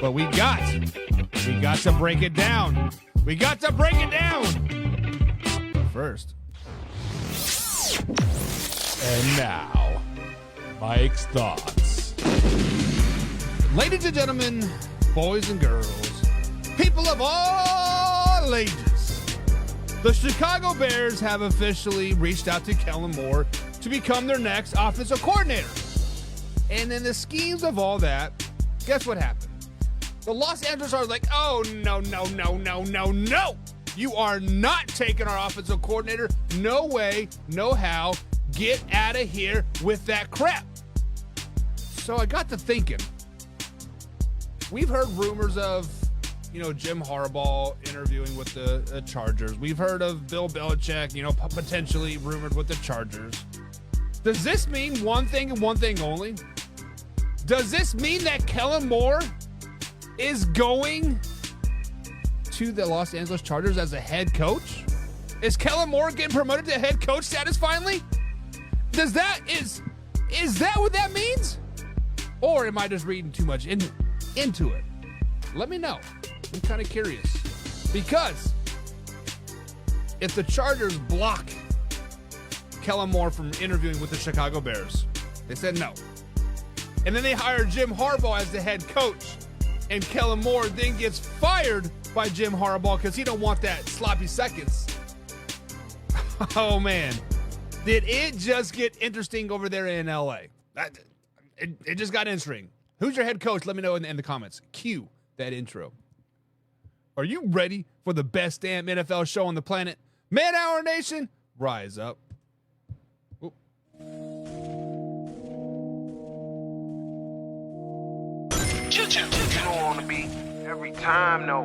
But we got to break it down. We got to break it down. But first. And now, Mike's thoughts. Ladies and gentlemen, boys and girls, people of all ages, the Chicago Bears have officially reached out to Kellen Moore to become their next offensive coordinator. And in the schemes of all that, guess what happened? The Los Angeles are like, oh, no. You are not taking our offensive coordinator. No way, no how. Get out of here with that crap. So I got to thinking. We've heard rumors of, Jim Harbaugh interviewing with the Chargers. We've heard of Bill Belichick, potentially rumored with the Chargers. Does this mean one thing and one thing only? Does this mean that Kellen Moore is going to the Los Angeles Chargers as a head coach? Is Kellen Moore getting promoted to head coach status finally? Is that what that means? Or am I just reading too much into it? Let me know. I'm kind of curious. Because if the Chargers block Kellen Moore from interviewing with the Chicago Bears, they said no. And then they hire Jim Harbaugh as the head coach. And Kellen Moore then gets fired by Jim Harbaugh because he don't want that sloppy seconds. Oh, man. Did it just get interesting over there in L.A.? It just got interesting. Who's your head coach? Let me know in the comments. Cue that intro. Are you ready for the best damn NFL show on the planet? Man Hour Nation, rise up. Ooh. You don't want to be every time, no.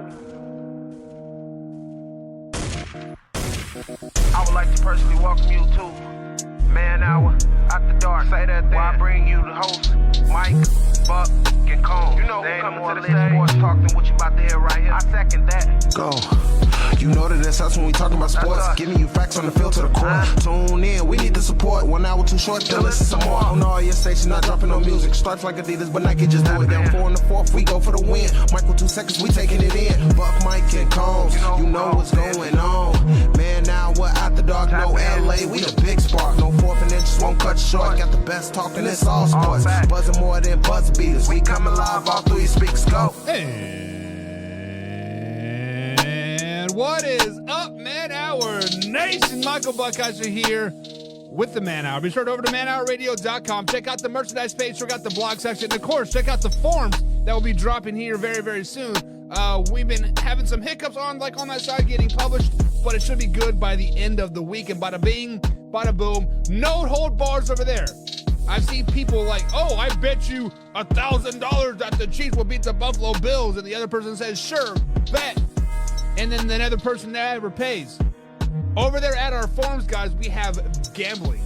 I would like to personally welcome you to Man Hour After Dark. Say that thing. While I bring you the host, Mike, Buck, and Cone. You know who coming to the stage. Sports talk than what you about to hear right here. I second that. Go. You know that it's us when we talking about sports. Giving you facts on the field to the court. Tune in, we need the support. 1 hour too short, then listen some more. On all your stations, not dropping no music. Starts like Adidas, but Nike just do it. Down 4 in the 4th, we go for the win. Michael 2 seconds, we taking it in. Buck, Mike, and Combs, you know what's going on. Man, now we're After Dark, no LA, we the big spark. No 4th and inches won't cut you short. Got the best talking, it's all sports. Buzzing more than buzzer beaters. We coming live, all 3 speaks go. And what is up, Man Hour Nation? Michael Buckeiser here with the Man Hour. Be sure to over to manhourradio.com. Check out the merchandise page. Check out the blog section. And, of course, check out the forms that will be dropping here very, very soon. We've been having some hiccups on that side getting published, but it should be good by the end of the week. And bada bing, bada boom, no hold bars over there. I've seen people like, oh, I bet you $1,000 that the Chiefs will beat the Buffalo Bills. And the other person says, sure, bet. And then the other person never pays. Over there at our forums, guys, we have gambling.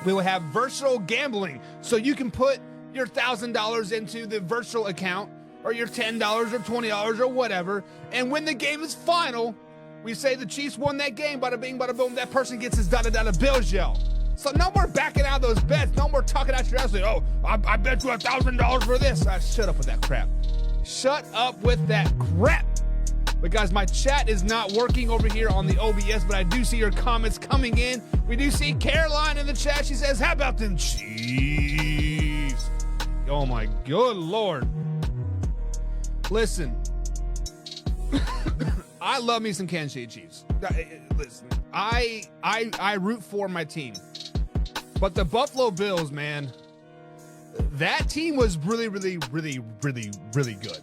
We will have virtual gambling. So you can put your $1,000 into the virtual account or your $10 or $20 or whatever. And when the game is final, we say the Chiefs won that game, bada bing, bada boom. That person gets his da-da-da-da Bills yell. So no more backing out of those bets. No more talking out your ass like, oh, I bet you $1,000 for this. Shut up with that crap. Shut up with that crap. But guys, my chat is not working over here on the OBS, but I do see your comments coming in. We do see Caroline in the chat. She says, how about them Chiefs? Oh my good Lord. Listen, I love me some Kansas City Chiefs. Listen, I root for my team. But the Buffalo Bills, man, that team was really, really, really, really, really good.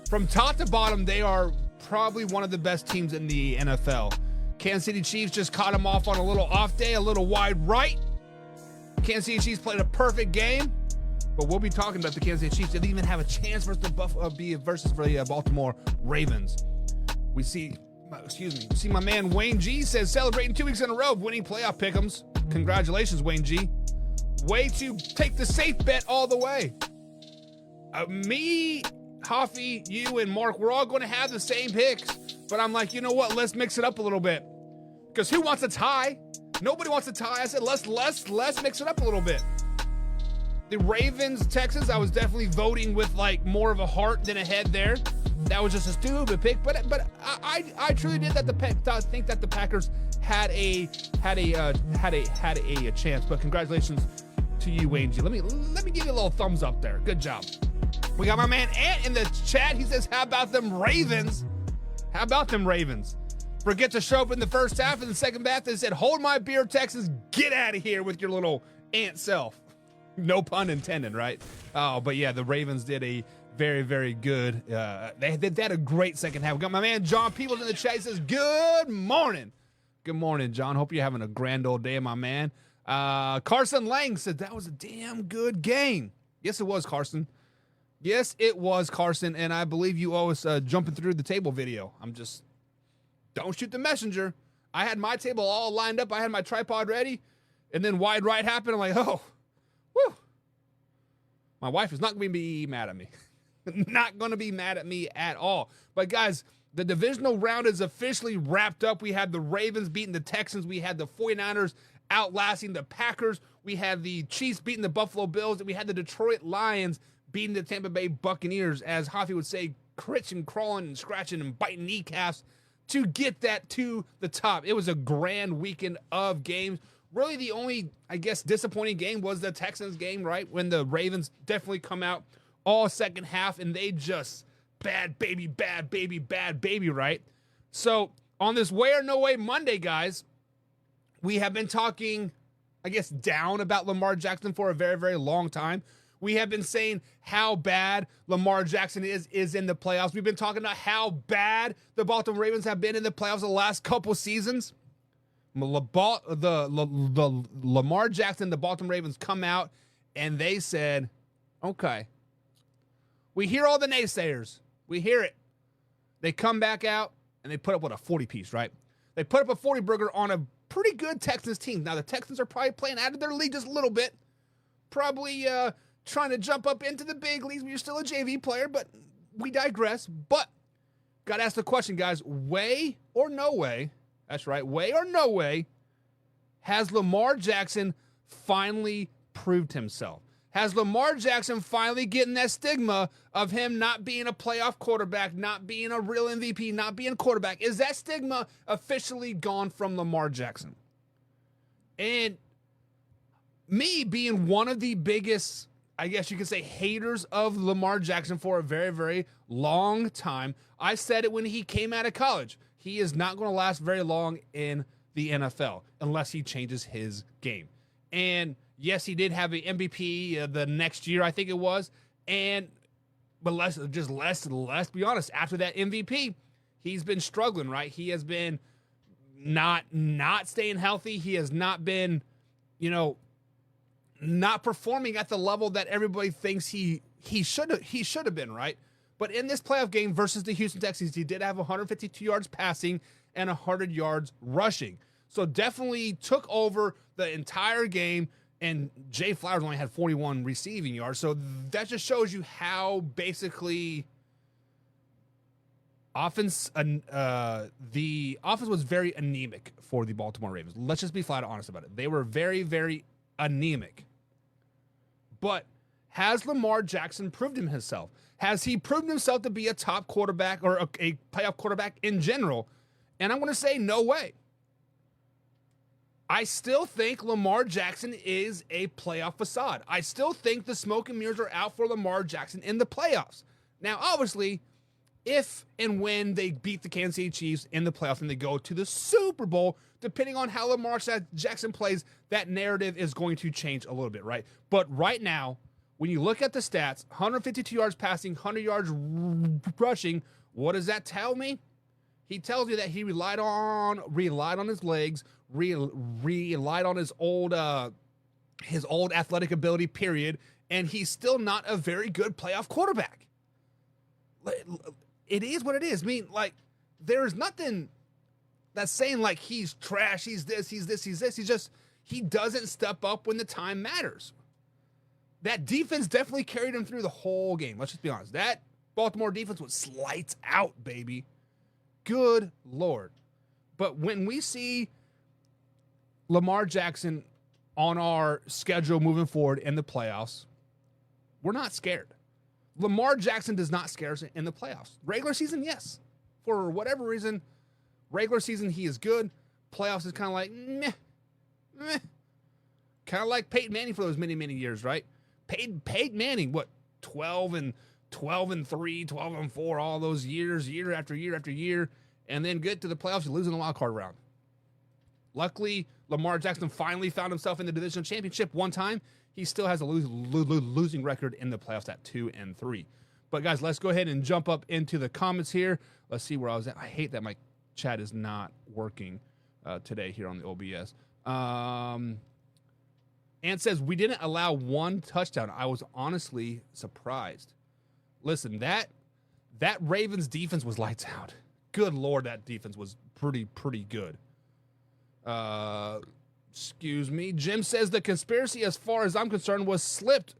From top to bottom, they are probably one of the best teams in the NFL. Kansas City Chiefs just caught them off on a little off day, a little wide right. Kansas City Chiefs played a perfect game, but we'll be talking about the Kansas City Chiefs. They didn't even have a chance versus the Baltimore Ravens. We see my man Wayne G says celebrating 2 weeks in a row, winning playoff pick'ems. Congratulations, Wayne G. Way to take the safe bet all the way. Me, Hoffy, you, and Mark, we're all going to have the same picks. But I'm like, you know what? Let's mix it up a little bit. Because who wants a tie? Nobody wants a tie. I said, let's mix it up a little bit. The Ravens, Texans, I was definitely voting with like more of a heart than a head there. That was just a stupid pick, but I truly did think that the Packers had a chance. But congratulations to you, Wayne G. Let me give you a little thumbs up there. Good job. We got my man Ant in the chat. He says, "How about them Ravens? How about them Ravens? Forget to show up in the first half, and the second half they said, hold my beer, Texans. Get out of here with your little Ant self." No pun intended, right? Oh, but yeah, the Ravens did a very, very good. They had a great second half. We got my man John Peoples in the chat. He says, "Good morning." Good morning, John. Hope you're having a grand old day, my man. Carson Lang said that was a damn good game. Yes, it was, Carson. Yes, it was, Carson. And I believe you owe us jumping through the table video. Don't shoot the messenger. I had my table all lined up. I had my tripod ready. And then wide right happened. I'm like, oh, whew. My wife is not going to be mad at me. Not going to be mad at me at all. But guys, the divisional round is officially wrapped up. We had the Ravens beating the Texans. We had the 49ers outlasting the Packers. We had the Chiefs beating the Buffalo Bills. And we had the Detroit Lions beating the Tampa Bay Buccaneers, as Hoffy would say, critching, crawling, and scratching, and biting kneecaps to get that to the top. It was a grand weekend of games. Really, the only, I guess, disappointing game was the Texans game, right? When the Ravens definitely come out all second half, and they just bad baby, right? So on this Way or No Way Monday, guys, we have been talking, I guess, down about Lamar Jackson for a very, very long time. We have been saying how bad Lamar Jackson is in the playoffs. We've been talking about how bad the Baltimore Ravens have been in the playoffs the last couple seasons. The Lamar Jackson, the Baltimore Ravens come out, and they said, okay, we hear all the naysayers. We hear it. They come back out, and they put up, a 40-piece, right? They put up a 40-burger on a pretty good Texans team. Now, the Texans are probably playing out of their league just a little bit. Probably trying to jump up into the big leagues when you're still a JV player, but we digress. But got to ask the question, guys, way or no way, that's right, way or no way, has Lamar Jackson finally proved himself? Has Lamar Jackson finally getting that stigma of him not being a playoff quarterback, not being a real MVP, not being a quarterback? Is that stigma officially gone from Lamar Jackson? And me being one of the biggest, I guess you could say, haters of Lamar Jackson for a very, very long time, I said it when he came out of college. He is not going to last very long in the NFL unless he changes his game. And yes, he did have an MVP the next year, I think it was. But let's be honest, after that MVP, he's been struggling, right? He has been not staying healthy. He has not been, not performing at the level that everybody thinks he should have been, right? But in this playoff game versus the Houston Texans, he did have 152 yards passing and 100 yards rushing. So definitely took over the entire game, and Jay Flowers only had 41 receiving yards. So that just shows you how basically the offense was very anemic for the Baltimore Ravens. Let's just be flat honest about it. They were very, very anemic. But has Lamar Jackson proved himself? Has he proven himself to be a top quarterback or a playoff quarterback in general? And I'm going to say no way. I still think Lamar Jackson is a playoff facade. I still think the smoke and mirrors are out for Lamar Jackson in the playoffs. Now, obviously, if and when they beat the Kansas City Chiefs in the playoffs and they go to the Super Bowl, depending on how Lamar Jackson plays, that narrative is going to change a little bit, right? But right now, when you look at the stats, 152 yards passing, 100 yards rushing, what does that tell me? He tells you that he relied on his legs, relied on his old athletic ability, period, and he's still not a very good playoff quarterback. It is what it is. I mean, there's nothing that's saying he's trash, he's this. He's just, he doesn't step up when the time matters. That defense definitely carried him through the whole game. Let's just be honest. That Baltimore defense was lights out, baby. Good Lord. But when we see Lamar Jackson on our schedule moving forward in the playoffs, We're not scared. Lamar Jackson does not scare us in the playoffs. Regular season, yes. For whatever reason, regular season, he is good. Playoffs is kind of like, meh. Kind of like Peyton Manning for those many, many years, right? Peyton Manning, what, 12 and 3, 12 and 4, all those years, year after year after year, and then get to the playoffs, you lose in the wild card round. Luckily, Lamar Jackson finally found himself in the divisional championship one time. He still has a losing record in the playoffs at 2 and 3. But guys, let's go ahead and jump up into the comments here. Let's see where I was at. I hate that my chat is not working today here on the OBS. Ant says, we didn't allow one touchdown. I was honestly surprised. Listen, that Ravens defense was lights out. Good Lord, that defense was pretty good. Excuse me. Jim says the conspiracy, as far as I'm concerned, was slipped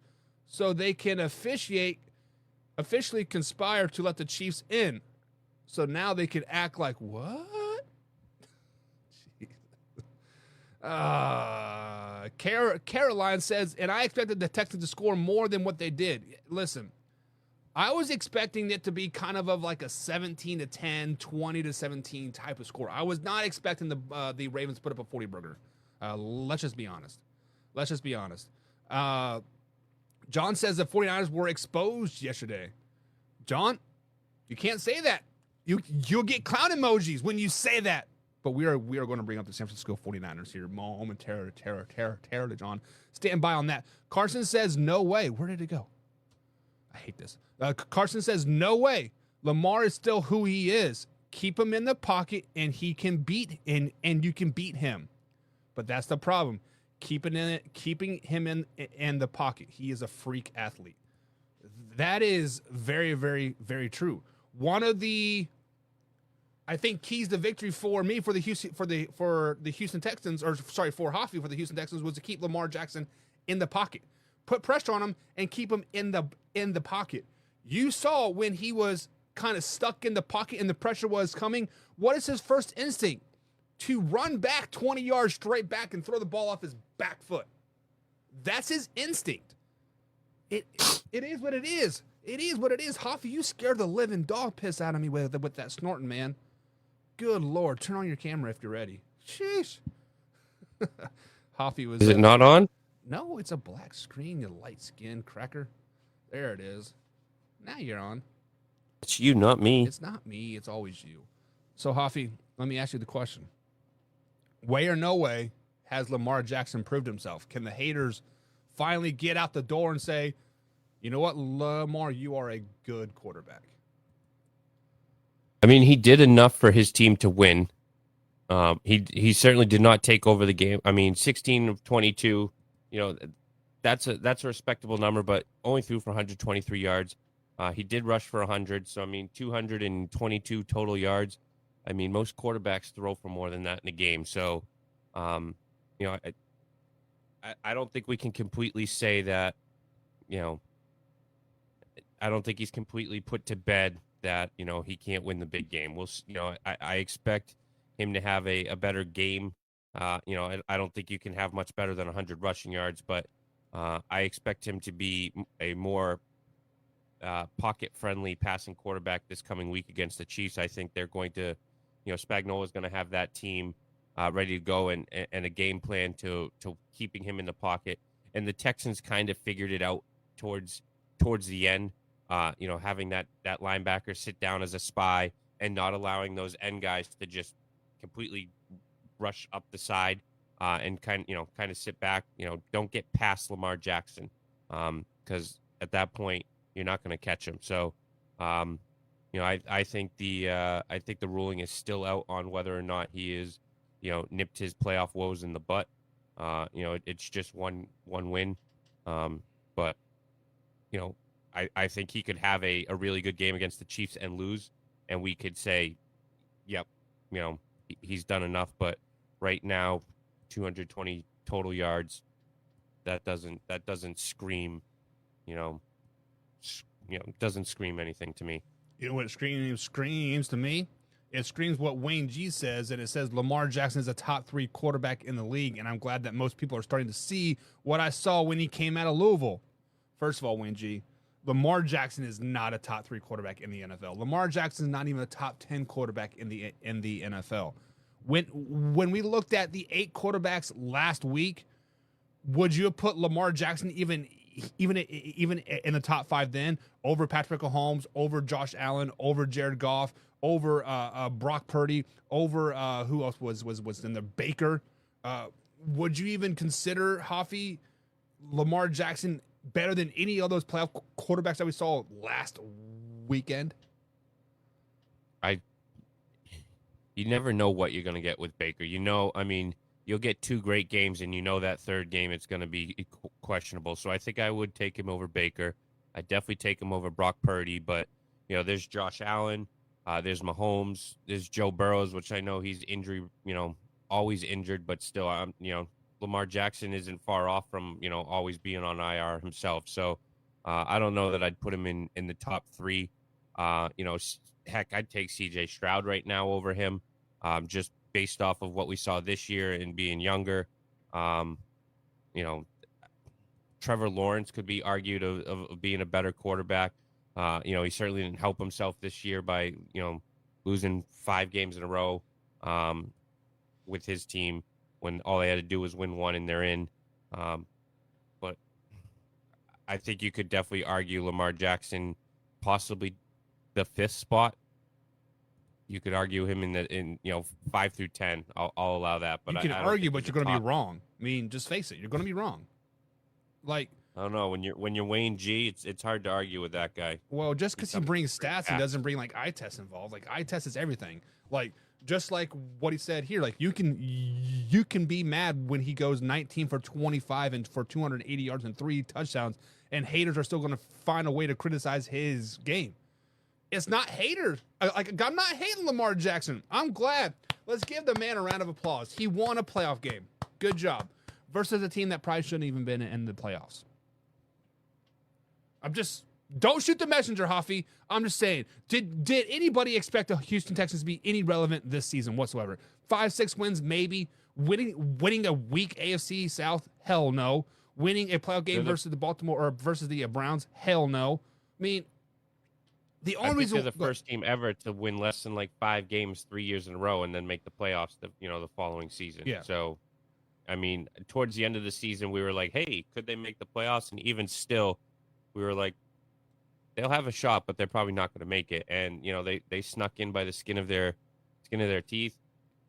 so they can officially conspire to let the Chiefs in. So now they can act like, what? Caroline says, and I expected the Texans to score more than what they did. Listen, I was expecting it to be kind of like a 17-10, 20-17 type of score. I was not expecting the Ravens to put up a 40-burger. Let's just be honest. John says the 49ers were exposed yesterday. John, you can't say that. You'll get clown emojis when you say that. But we are going to bring up the San Francisco 49ers here momentarily. Terror, John. Stand by on that. Carson says, no way. Where did it go? I hate this. Carson says, no way. Lamar is still who he is. Keep him in the pocket, and he can beat, and you can beat him. But that's the problem. Keeping him in the pocket. He is a freak athlete. That is very, very, very true. One of the, I think, keys to victory for me for the Houston Texans, or sorry, for Hoffy for the Houston Texans, was to keep Lamar Jackson in the pocket, put pressure on him, and keep him in the pocket. You saw when he was kind of stuck in the pocket and the pressure was coming. What is his first instinct? To run back 20 yards straight back and throw the ball off his back foot. That's his instinct. It is what it is. It is what it is. Hoffy, you scared the living dog piss out of me with that snorting, man. Good Lord. Turn on your camera if you're ready. Sheesh. Hoffy was... Is it not on? No, it's a black screen, you light skin cracker. There it is. Now you're on. It's you, not me. It's not me. It's always you. So, Hoffy, let me ask you the question. Way or no way has Lamar Jackson proved himself? Can the haters finally get out the door and say, you know what, Lamar, you are a good quarterback? I mean, he did enough for his team to win. He certainly did not take over the game. I mean, 16 of 22, you know, that's a respectable number, but only threw for 123 yards. He did rush for 100, so I mean, 222 total yards. I mean, most quarterbacks throw for more than that in a game. So, you know, I don't think we can completely say that, you know, I don't think he's completely put to bed that, you know, he can't win the big game. You know, I expect him to have a better game. You know, I don't think you can have much better than 100 rushing yards, but I expect him to be a more pocket-friendly passing quarterback this coming week against the Chiefs. I think they're going to, you know, Spagnuolo is going to have that team ready to go and a game plan to keeping him in the pocket. And the Texans kind of figured it out towards the end. You know, having that linebacker sit down as a spy and not allowing those end guys to just completely rush up the side and kind of sit back. You know, don't get past Lamar Jackson because at that point you're not going to catch him. So, you know, I think the ruling is still out on whether or not he is, you know, nipped his playoff woes in the butt. You know, it's just one win, but you know, I think he could have a really good game against the Chiefs and lose, and we could say, yep, you know, he's done enough. But right now, 220 total yards, that doesn't scream, doesn't scream anything to me. You know what screams to me? It screams what Wayne G says, and it says Lamar Jackson is a top 3 quarterback in the league, and I'm glad that most people are starting to see what I saw when he came out of Louisville. First of all, Wayne G, Lamar Jackson is not a top 3 quarterback in the NFL. Lamar Jackson is not even a top 10 quarterback in the NFL. When we looked at the 8 quarterbacks last week, would you have put Lamar Jackson even in the top 5 then, over Patrick Mahomes, over Josh Allen, over Jared Goff, over Brock Purdy, over who else was in there? Baker. Would you even consider Hoffy Lamar Jackson better than any of those playoff quarterbacks that we saw last weekend? You never know what you're going to get with Baker. You'll get 2 great games, and that third game it's going to be questionable. So I think I would take him over Baker. I definitely take him over Brock Purdy, but there's Josh Allen, there's Mahomes, there's Joe Burrows, which I know he's always injured, but still, Lamar Jackson isn't far off from always being on IR himself. So I don't know that I'd put him in the top 3. Heck, I'd take CJ Stroud right now over him, just based off of what we saw this year and being younger. Trevor Lawrence could be argued of being a better quarterback. He certainly didn't help himself this year by, losing 5 games in a row with his team when all they had to do was win 1 and they're in. But I think you could definitely argue Lamar Jackson possibly the 5th spot. You could argue him in 5 through 10. I'll allow that, but you can argue, but you're going to be wrong. I mean, just face it, you're going to be wrong. Like, I don't know, when you're Wayne G, it's hard to argue with that guy. Well, just because he brings stats, he doesn't bring eye tests involved. Like, eye test is everything. Like, just like what he said here, like you can be mad when he goes 19 for 25 and for 280 yards and 3 touchdowns, and haters are still going to find a way to criticize his game. It's not haters. I'm not hating Lamar Jackson. I'm glad. Let's give the man a round of applause. He won a playoff game. Good job. Versus a team that probably shouldn't even been in the playoffs. Don't shoot the messenger, Hoffy. I'm just saying, did anybody expect the Houston Texans to be any relevant this season whatsoever? 5-6 wins, maybe. Winning a weak AFC South? Hell no. Winning a playoff game versus the Baltimore or versus the Browns? Hell no. I mean, the only reason they're the first team ever to win less than 5 games 3 years in a row and then make the playoffs the following season. Yeah. So, I mean, towards the end of the season, we were like, hey, could they make the playoffs? And even still, we were like, they'll have a shot, but they're probably not going to make it. And they snuck in by the skin of their teeth,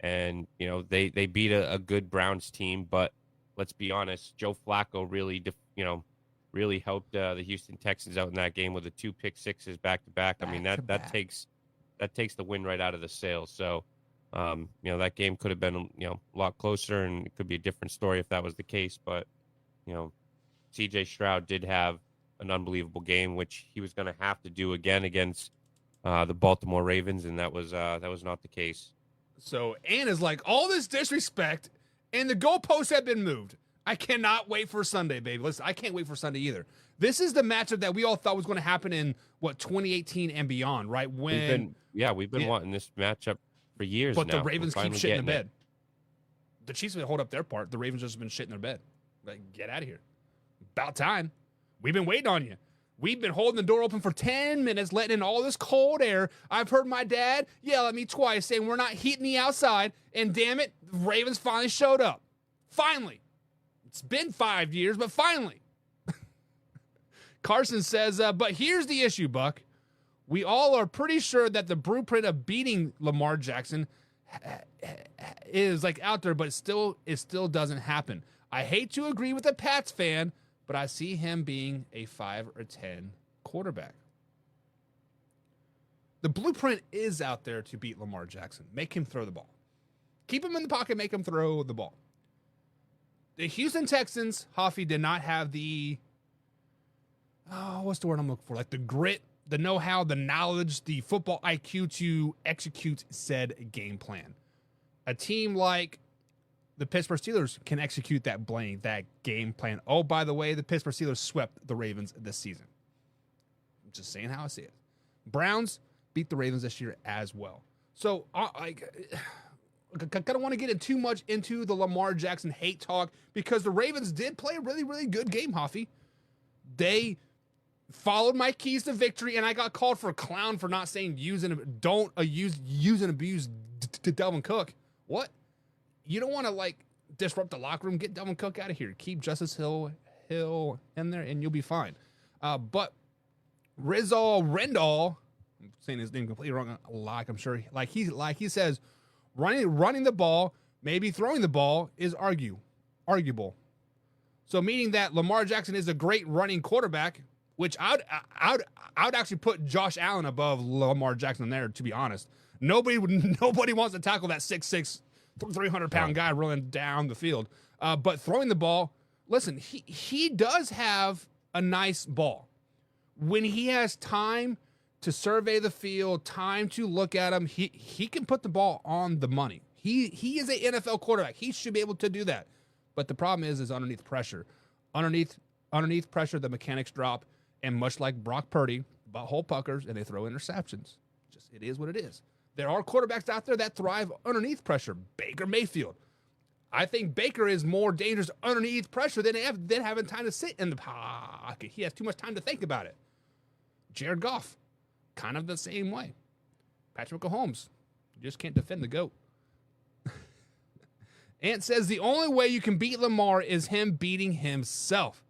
and they beat a good Browns team. But let's be honest, Joe Flacco really helped the Houston Texans out in that game with the 2 pick sixes back to back. I mean that takes the win right out of the sails. So that game could have been a lot closer, and it could be a different story if that was the case. But CJ Stroud did have an unbelievable game, which he was going to have to do again against the Baltimore Ravens, and that was not the case. So Ann is like, all this disrespect, and the goalposts have been moved. I cannot wait for Sunday, baby. Listen, I can't wait for Sunday either. This is the matchup that we all thought was going to happen in 2018 and beyond, right? We've been wanting this matchup for years. But now. the Ravens keep shitting in bed. The Chiefs will hold up their part. The Ravens just been shitting their bed. Like, get out of here. About time. We've been waiting on you. We've been holding the door open for 10 minutes, letting in all this cold air. I've heard my dad yell at me twice saying we're not heating the outside. And damn it, the Ravens finally showed up. Finally. It's been 5 years, but finally. Carson says, but here's the issue, Buck. We all are pretty sure that the blueprint of beating Lamar Jackson is out there, but it still doesn't happen. I hate to agree with a Pats fan, but I see him being a 5 or 10 quarterback. The blueprint is out there to beat Lamar Jackson. Make him throw the ball. Keep him in the pocket, make him throw the ball. The Houston Texans, Hoffy, did not have the, what's the word I'm looking for? The grit, the know-how, the knowledge, the football IQ to execute said game plan. A team like the Pittsburgh Steelers can execute that game plan. Oh, by the way, the Pittsburgh Steelers swept the Ravens this season. I'm just saying how I see it. Browns beat the Ravens this year as well. So I don't want to get in too much into the Lamar Jackson hate talk because the Ravens did play a really, really good game, Hoffy. They followed my keys to victory, and I got called for a clown for not saying use and abuse to Delvin Cook. What? You don't want to like disrupt the locker room. Get Delvin Cook out of here. Keep Justice Hill in there, and you'll be fine. But Rizal Rendall, I'm saying his name completely wrong. Like I'm sure, like he says, running the ball, maybe throwing the ball is arguable. So meaning that Lamar Jackson is a great running quarterback, which I'd actually put Josh Allen above Lamar Jackson there, to be honest. Nobody wants to tackle that 6'6", 300-pound guy rolling down the field. But throwing the ball, listen, he does have a nice ball. When he has time to survey the field, time to look at him, he can put the ball on the money. He is an NFL quarterback. He should be able to do that. But the problem is underneath pressure. Underneath pressure, the mechanics drop, and much like Brock Purdy, butthole puckers, and they throw interceptions. Just it is what it is. There are quarterbacks out there that thrive underneath pressure. Baker Mayfield. I think Baker is more dangerous underneath pressure than having time to sit in the pocket. He has too much time to think about it. Jared Goff, kind of the same way. Patrick Mahomes, you just can't defend the GOAT. Ant says the only way you can beat Lamar is him beating himself.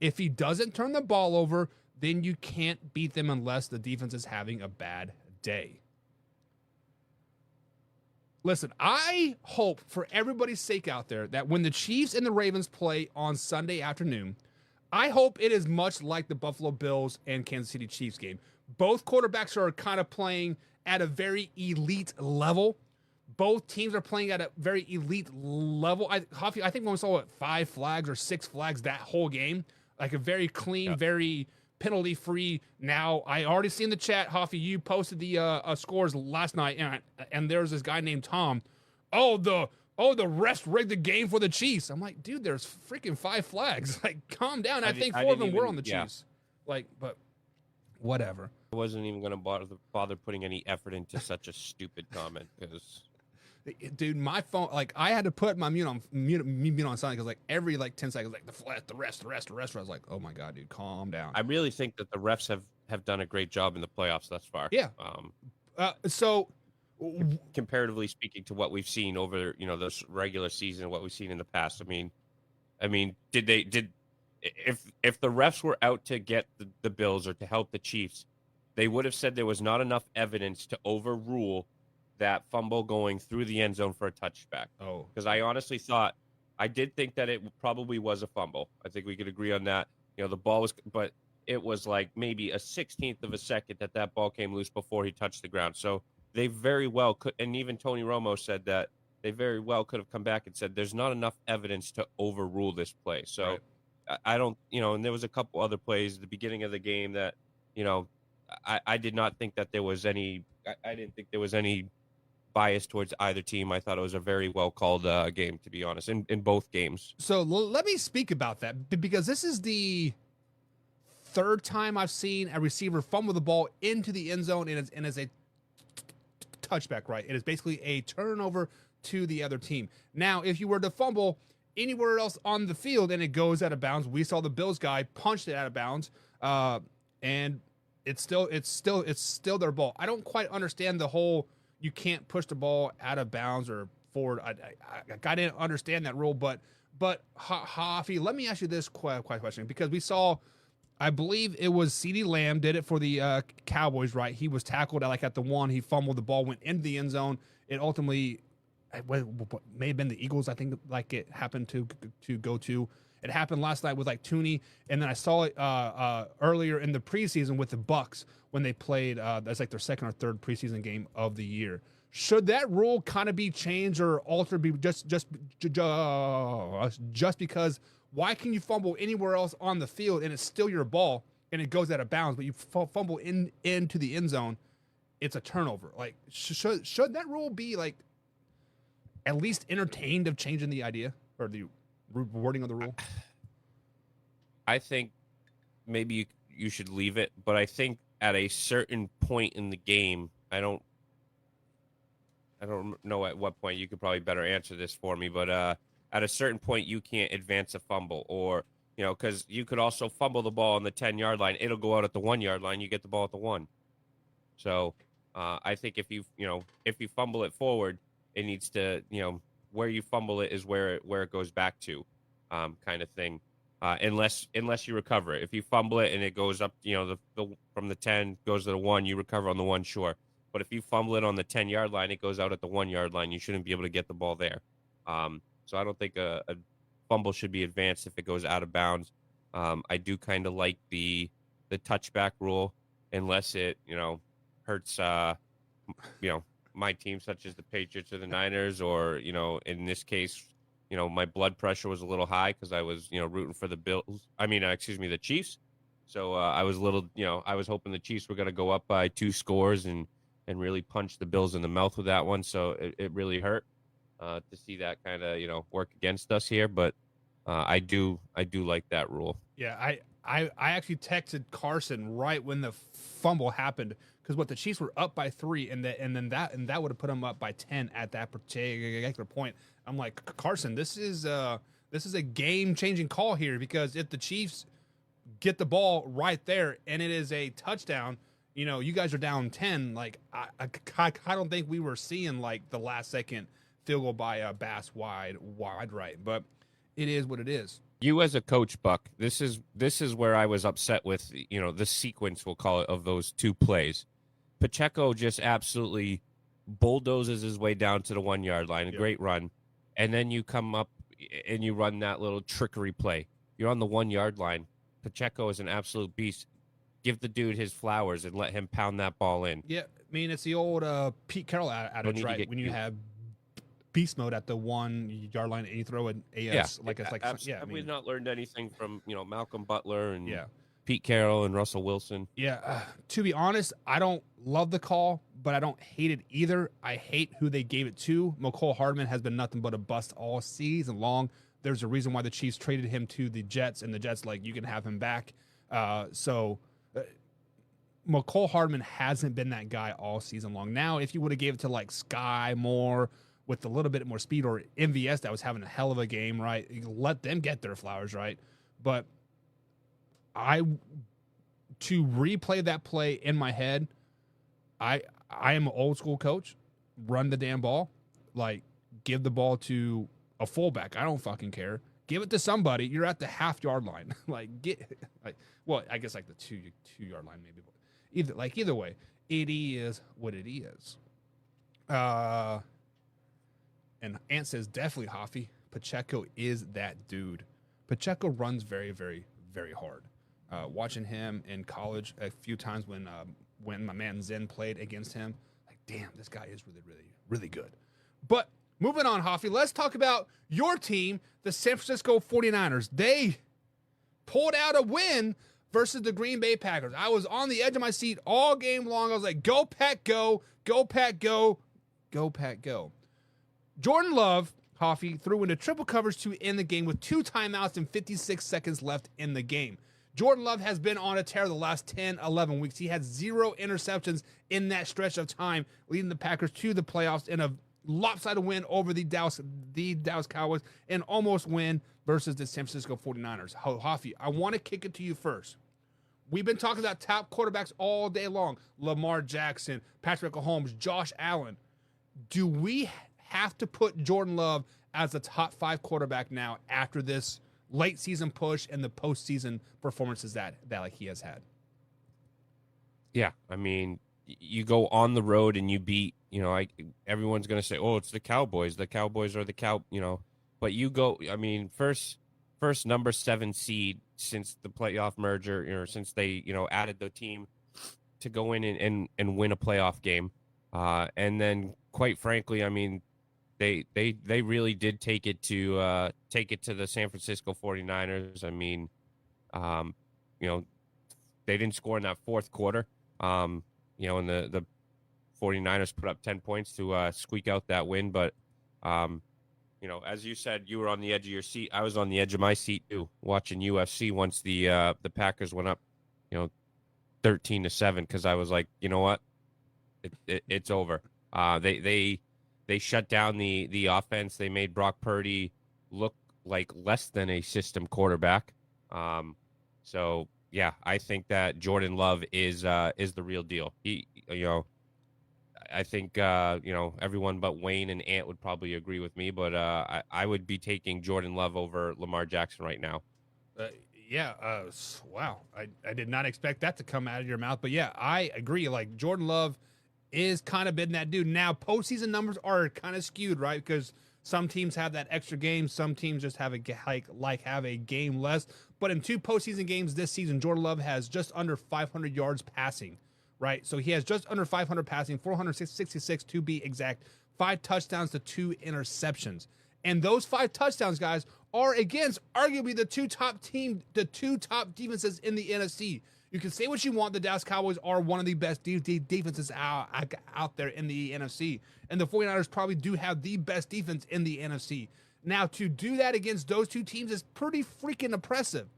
If he doesn't turn the ball over, then you can't beat them unless the defense is having a bad day. Listen, I hope for everybody's sake out there that when the Chiefs and the Ravens play on Sunday afternoon, I hope it is much like the Buffalo Bills and Kansas City Chiefs game. Both quarterbacks are kind of playing at a very elite level. Both teams are playing at a very elite level. I think when we saw 5 flags or 6 flags that whole game, like a very clean, very penalty-free. Now, I already seen the chat, Hoffy, you posted the scores last night, and there's this guy named Tom. The refs rigged the game for the Chiefs. I'm like, dude, there's freaking 5 flags. Like, calm down. I think 4 of them were on the Chiefs. Like, but whatever. I wasn't even going to bother putting any effort into such a stupid comment because... Dude, my phone, like, I had to put my mute on silent because, like, every, 10 seconds, like, the rest. I was like, oh, my God, dude, calm down. I really think that the refs have done a great job in the playoffs thus far. Yeah. So, comparatively speaking to what we've seen over, this regular season, what we've seen in the past, I mean, if the refs were out to get the Bills or to help the Chiefs, they would have said there was not enough evidence to overrule that fumble going through the end zone for a touchback. Oh, because I did think that it probably was a fumble. I think we could agree on that. The ball was, but it was like maybe a 16th of a second that ball came loose before he touched the ground. So they very well could, and even Tony Romo said that they very well could have come back and said there's not enough evidence to overrule this play. So right. I don't, and there was a couple other plays at the beginning of the game that, I did not think that there was any. I didn't think there was any bias towards either team. I thought it was a very well called game, to be honest, in both games. So let me speak about that, because this is the 3rd time I've seen a receiver fumble the ball into the end zone, and it's a touchback, right? It is basically a turnover to the other team. Now, if you were to fumble anywhere else on the field and it goes out of bounds, we saw the Bills guy punched it out of bounds, and it's still their ball. I don't quite understand the whole you can't push the ball out of bounds or forward. I didn't understand that rule, but Hafi, let me ask you this question, because we saw, I believe it was CeeDee Lamb did it for the Cowboys, right? He was tackled at the 1. He fumbled the ball, went into the end zone. It ultimately may have been the Eagles, I think, like it happened to go to. It happened last night with Tooney, and then I saw it earlier in the preseason with the Bucks when they played. That's like their 2nd or 3rd preseason game of the year. Should that rule kind of be changed or altered? Just because why can you fumble anywhere else on the field and it's still your ball and it goes out of bounds, but you fumble into the end zone, it's a turnover? Like, should that rule be at least entertained of changing the idea or the wording of the rule? I think maybe you should leave it, but I think at a certain point in the game, I don't know at what point. You could probably better answer this for me, but at a certain point, you can't advance a fumble, or You know, because you could also fumble the ball on the 10-yard line. It'll go out at the 1-yard line. You get the ball at the 1. So I think if you fumble it forward, it needs to, where you fumble it is where it goes back to, kind of thing. Unless you recover it. If you fumble it and it goes up, from the 10 goes to the 1, you recover on the 1, sure. But if you fumble it on the 10-yard line, it goes out at the 1-yard line. You shouldn't be able to get the ball there. So I don't think a fumble should be advanced if it goes out of bounds. I do kind of like the touchback rule, unless it, hurts, my team, such as the Patriots or the Niners, or, in this case, my blood pressure was a little high because I was, rooting for the the Chiefs. So I was a little, I was hoping the Chiefs were going to go up by 2 scores and really punch the Bills in the mouth with that one. So it really hurt to see that kind of, work against us here. But I do like that rule. Yeah, I actually texted Carson right when the fumble happened, because the Chiefs were up by 3, and that would have put them up by 10 at that particular point. I'm like, Carson, this is a game-changing call here, because if the Chiefs get the ball right there and it is a touchdown, you guys are down 10. Like, I don't think we were seeing like the last second field goal by Bass wide right, but it is what it is. You as a coach, Buck, this is where I was upset with, the sequence, we'll call it, of those 2 plays. Pacheco just absolutely bulldozes his way down to the 1-yard line, a great run. And then you come up and you run that little trickery play. You're on the 1-yard line. Pacheco is an absolute beast. Give the dude his flowers and let him pound that ball in. Yeah, I mean, it's the old Pete Carroll adage, right? When you have beast mode at the 1-yard line and you throw an AS we've not learned anything from Malcolm Butler and Pete Carroll and Russell Wilson. Yeah, to be honest, I don't love the call, but I don't hate it either. I hate who they gave it to. Mecole Hardman has been nothing but a bust all season long. There's a reason why the Chiefs traded him to the Jets, and the Jets you can have him back. So Mecole Hardman hasn't been that guy all season long. Now, if you would have gave it to Sky Moore with a little bit more speed, or MVS that was having a hell of a game, right? Let them get their flowers, right? But to replay that play in my head, I am an old school coach. Run the damn ball. Give the ball to a fullback. I don't fucking care. Give it to somebody. You're at the half-yard line. I guess the 2-yard line maybe. But either way, it is what it is. And Ant says, definitely Hoffy. Pacheco is that dude. Pacheco runs very, very, very hard. Watching him in college a few times when my man Zen played against him, damn, this guy is really, really, really good. But moving on, Hoffy, let's talk about your team, the San Francisco 49ers. They pulled out a win versus the Green Bay Packers. I was on the edge of my seat all game long. I was like, go Pack, go. Go Pack, go. Go Pack, go. Jordan Love, Hoffy, threw into triple coverage to end the game with 2 timeouts and 56 seconds left in the game. Jordan Love has been on a tear the last 10, 11 weeks. He had 0 interceptions in that stretch of time, leading the Packers to the playoffs in a lopsided win over the Dallas Cowboys, and almost win versus the San Francisco 49ers. Hoffy, I want to kick it to you first. We've been talking about top quarterbacks all day long. Lamar Jackson, Patrick Mahomes, Josh Allen. Do we have to put Jordan Love as a top 5 quarterback now after this late season push and the postseason performances that he has had? Yeah, I mean, you go on the road and you beat, everyone's going to say, oh, it's the Cowboys. The Cowboys are but you go, I mean, first number 7 seed since the playoff merger, since they, added the team to go in and win a playoff game. And then quite frankly, I mean, they really did take it to the San Francisco 49ers. I mean, they didn't score in that fourth quarter. And the 49ers put up 10 points to squeak out that win. But, as you said, you were on the edge of your seat. I was on the edge of my seat too, watching UFC once the Packers went up, 13-7, because I was like, you know what, it's over. They shut down the offense. They made Brock Purdy look like less than a system quarterback. So yeah, I think that Jordan Love is the real deal. He, I think everyone but Wayne and Ant would probably agree with me, but I would be taking Jordan Love over Lamar Jackson right now. Wow. I did not expect that to come out of your mouth, but yeah, I agree. Like Jordan Love is kind of been that dude. Now postseason numbers are kind of skewed, right? Because some teams have that extra game, some teams just have have a game less. But in 2 postseason games this season, Jordan Love has just under 500 yards passing, right? So he has just under 500 passing, 466 to be exact, 5 touchdowns to 2 interceptions. And those 5 touchdowns, guys, are against arguably the two top defenses in the NFC. You can say what you want. The Dallas Cowboys are one of the best defenses out there in the NFC. And the 49ers probably do have the best defense in the NFC. Now, to do that against those 2 teams is pretty freaking impressive.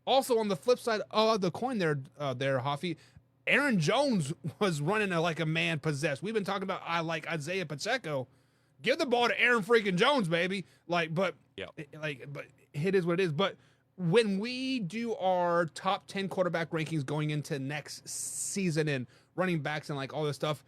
Also, on the flip side of the coin there, Hoffy, Aaron Jones was running like a man possessed. We've been talking about like Isaiah Pacheco. Give the ball to Aaron freaking Jones, baby. But it is what it is. But when we do our top 10 quarterback rankings going into next season and running backs and like all this stuff,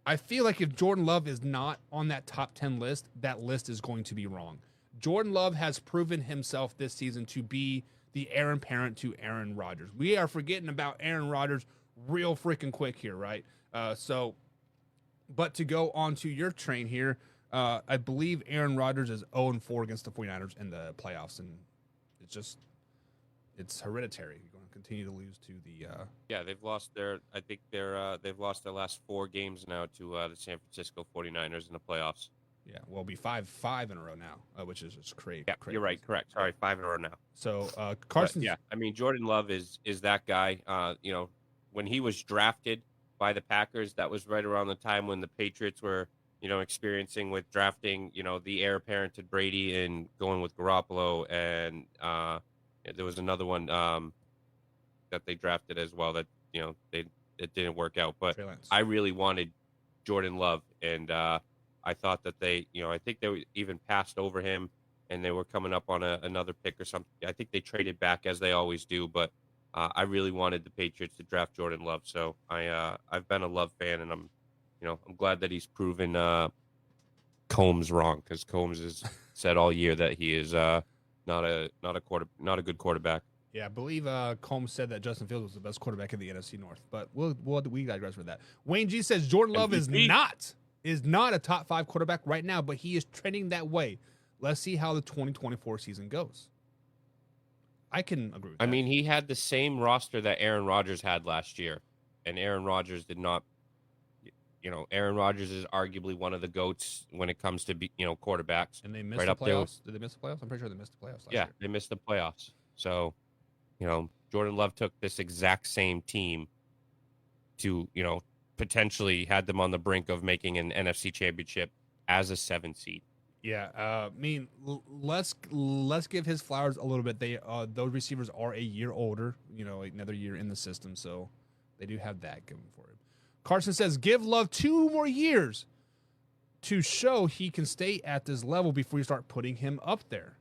I feel like if Jordan Love is not on that top 10 list, that list is going to be wrong. Jordan Love has proven himself this season to be the heir apparent to Aaron Rodgers. We are forgetting about Aaron Rodgers real freaking quick here, right? But to go on to your train here, I believe Aaron Rodgers is 0-4 against the 49ers in the playoffs, and it's hereditary. You're going to continue to lose to the they've lost they've lost their last 4 games now to the San Francisco 49ers in the playoffs. Yeah, well, it'll be five in a row now, which is just crazy. Yeah, you're right. Correct. Sorry, 5 in a row now. So Carson. Yeah, I mean Jordan Love is that guy. When he was drafted by the Packers, that was right around the time when the Patriots were experiencing with drafting the heir apparent to Brady and going with Garoppolo, and there was another one that they drafted as well that it didn't work out. But I really wanted Jordan Love, and I thought that I think they even passed over him, and they were coming up on another pick or something. I think they traded back as they always do, but I really wanted the Patriots to draft Jordan Love. So I've been a Love fan, and I'm glad that he's proven Combs wrong, because Combs has said all year that he is not a good quarterback. Yeah, I believe Combs said that Justin Fields was the best quarterback in the NFC North, but we digress with that. Wayne G says Jordan Love is not a top 5 quarterback right now, but he is trending that way. Let's see how the 2024 season goes. I can agree with that. I mean, he had the same roster that Aaron Rodgers had last year, and Aaron Rodgers did not. Aaron Rodgers is arguably one of the GOATs when it comes to quarterbacks. And they missed the playoffs. Did they miss the playoffs? I'm pretty sure they missed the playoffs last year. They missed the playoffs. So, Jordan Love took this exact same team to, potentially had them on the brink of making an NFC championship as a 7 seed. Yeah, I mean, let's give his flowers a little bit. They those receivers are a year older, another year in the system, so they do have that going for him. Carson says, give Love 2 more years to show he can stay at this level before you start putting him up there.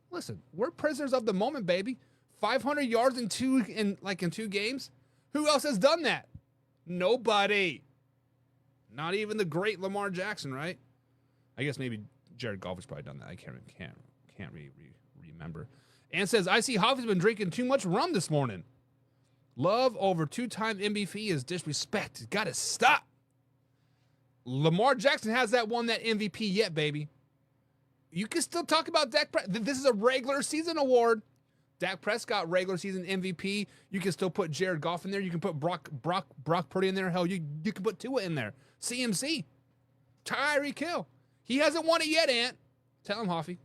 Listen, we're prisoners of the moment, baby. 500 yards in 2 games. Who else has done that? Nobody. Not even the great Lamar Jackson, right? I guess maybe Jared Goff has probably done that. I can't remember. And says, I see Hoffy's been drinking too much rum this morning. Love over 2-time MVP is disrespect. It's got to stop. Lamar Jackson hasn't won that MVP yet, baby. You can still talk about Dak Prescott. This is a regular season award. Dak Prescott, regular season MVP. You can still put Jared Goff in there. You can put Brock Purdy in there. Hell, you can put Tua in there. CMC. Tyreek Hill. He hasn't won it yet, Ant. Tell him, Hoffy.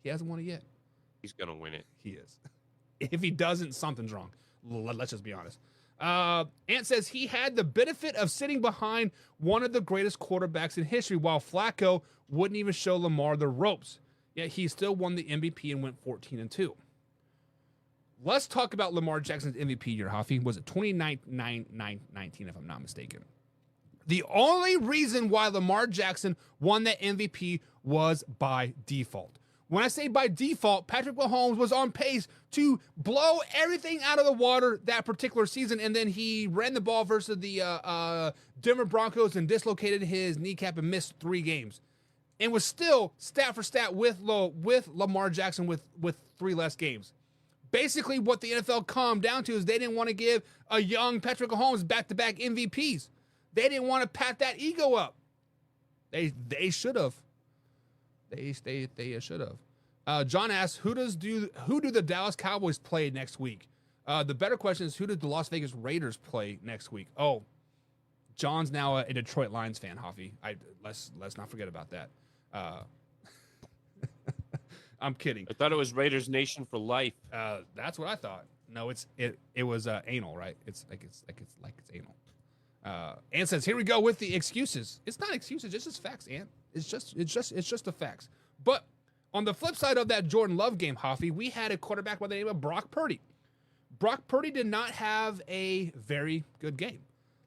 He hasn't won it yet. He's going to win it. He is. If he doesn't, something's wrong. Let's just be honest. Ant says he had the benefit of sitting behind one of the greatest quarterbacks in history, while Flacco wouldn't even show Lamar the ropes. Yet he still won the MVP and went 14-2. Let's talk about Lamar Jackson's MVP year, Hoffy. Was it 2019, if I'm not mistaken? The only reason why Lamar Jackson won that MVP was by default. When I say by default, Patrick Mahomes was on pace to blow everything out of the water that particular season, and then he ran the ball versus the Denver Broncos and dislocated his kneecap and missed 3 games, and was still stat for stat with Lamar Jackson with 3 less games. Basically, what the NFL calmed down to is they didn't want to give a young Patrick Mahomes back-to-back MVPs. They didn't want to pat that ego up. They should have. They should have. John asks, who do the Dallas Cowboys play next week? The better question is, who do the Las Vegas Raiders play next week? Oh, John's now a Detroit Lions fan, Hoffy. Let's not forget about that. I'm kidding. I thought it was Raiders Nation for life. That's what I thought. No, it was anal, right? It's anal. Ann says, here we go with the excuses. It's not excuses, it's just facts, Ann. It's just the facts. But on the flip side of that Jordan Love game, Hoffy, we had a quarterback by the name of Brock Purdy. Brock Purdy did not have a very good game.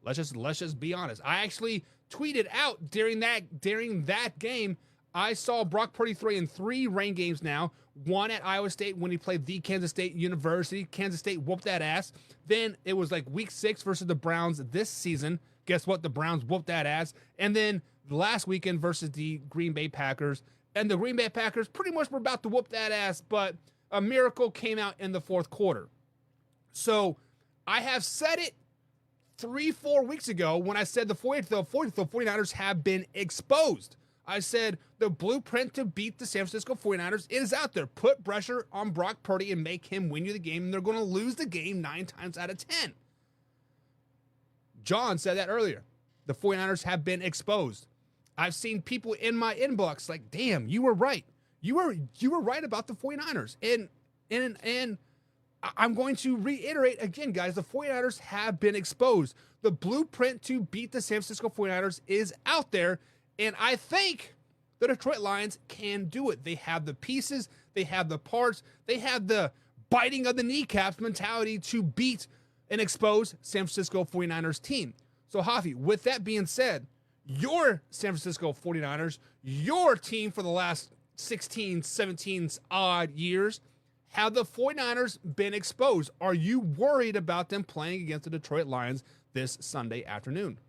Let's just be honest. I actually tweeted out during that game, I saw Brock Purdy throw in 3 rain games now. 1 at Iowa State when he played the Kansas State University. Kansas State whooped that ass. Then it was like week 6 versus the Browns this season. Guess what? The Browns whooped that ass. And then last weekend versus the Green Bay Packers. And the Green Bay Packers pretty much were about to whoop that ass, but a miracle came out in the 4th quarter. So I have said it 3-4 weeks ago when I said the 49ers have been exposed. I said the blueprint to beat the San Francisco 49ers is out there. Put pressure on Brock Purdy and make him win you the game, and they're going to lose the game 9 times out of 10. John said that earlier. The 49ers have been exposed. I've seen people in my inbox like, damn, you were right. You were right about the 49ers. And I'm going to reiterate again, guys, the 49ers have been exposed. The blueprint to beat the San Francisco 49ers is out there. And I think the Detroit Lions can do it. They have the pieces. They have the parts. They have the biting of the kneecaps mentality to beat and expose San Francisco 49ers team. So, Hoffy, with that being said, your San Francisco 49ers, your team for the last 16, 17 odd years, have the 49ers been exposed? Are you worried about them playing against the Detroit Lions this Sunday afternoon?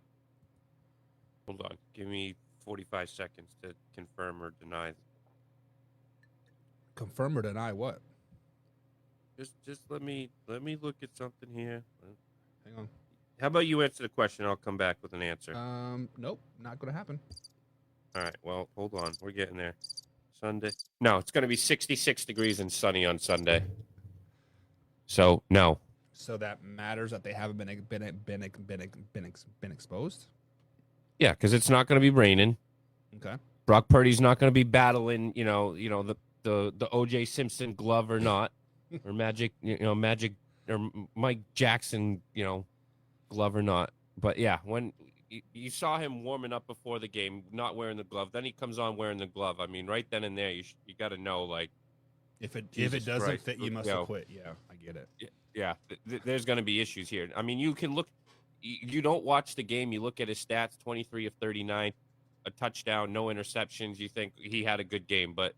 Hold on. Give me 45 seconds to confirm or deny. Confirm or deny what? Just let me look at something here. Hang on. How about you answer the question? I'll come back with an answer. Nope, not going to happen. All right. Well, hold on. We're getting there. Sunday. No, it's going to be 66 degrees and sunny on Sunday. So no. So that matters that they haven't been exposed. Yeah, because it's not going to be raining. Okay. Brock Purdy's not going to be battling, the O.J. Simpson glove or not, or Magic or Mike Jackson, glove or not. But yeah, when you saw him warming up before the game, not wearing the glove, then he comes on wearing the glove. I mean, right then and there, you got to know, like, if it doesn't fit, you must have quit. Yeah, I get it. Yeah, there's going to be issues here. I mean, you can look. You don't watch the game. You look at his stats: 23 of 39, a touchdown, no interceptions. You think he had a good game, but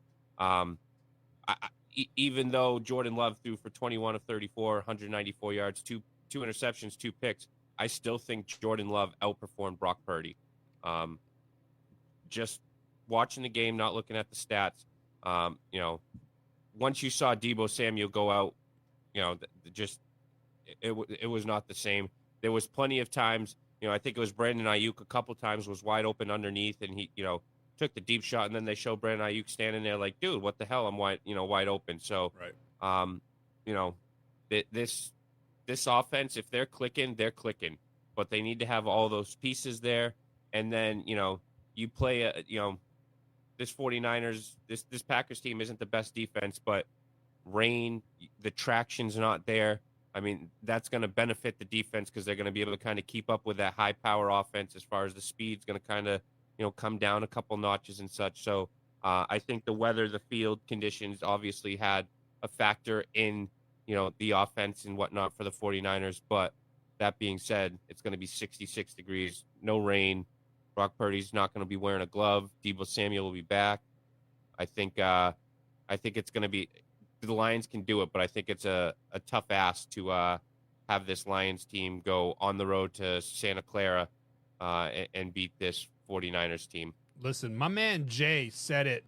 even though Jordan Love threw for 21 of 34, 194 yards, two interceptions, 2 picks, I still think Jordan Love outperformed Brock Purdy. Just watching the game, not looking at the stats. Once you saw Deebo Samuel go out, it was not the same. There was plenty of times, I think it was Brandon Ayuk a couple times was wide open underneath, and he, took the deep shot, and then they show Brandon Ayuk standing there like, dude, what the hell? I'm wide open. So, right. This offense, if they're clicking, but they need to have all those pieces there. And then, you play, this 49ers, this Packers team isn't the best defense, but rain, the traction's not there. I mean, that's going to benefit the defense because they're going to be able to kind of keep up with that high power offense as far as the speed's going to kind of, come down a couple notches and such. So I think the weather, the field conditions obviously had a factor in, the offense and whatnot for the 49ers. But that being said, it's going to be 66 degrees, no rain. Brock Purdy's not going to be wearing a glove. Deebo Samuel will be back. I think I think it's going to be the Lions can do it, but I think it's a tough ask to have this Lions team go on the road to Santa Clara and beat this 49ers team. Listen, my man Jay said it,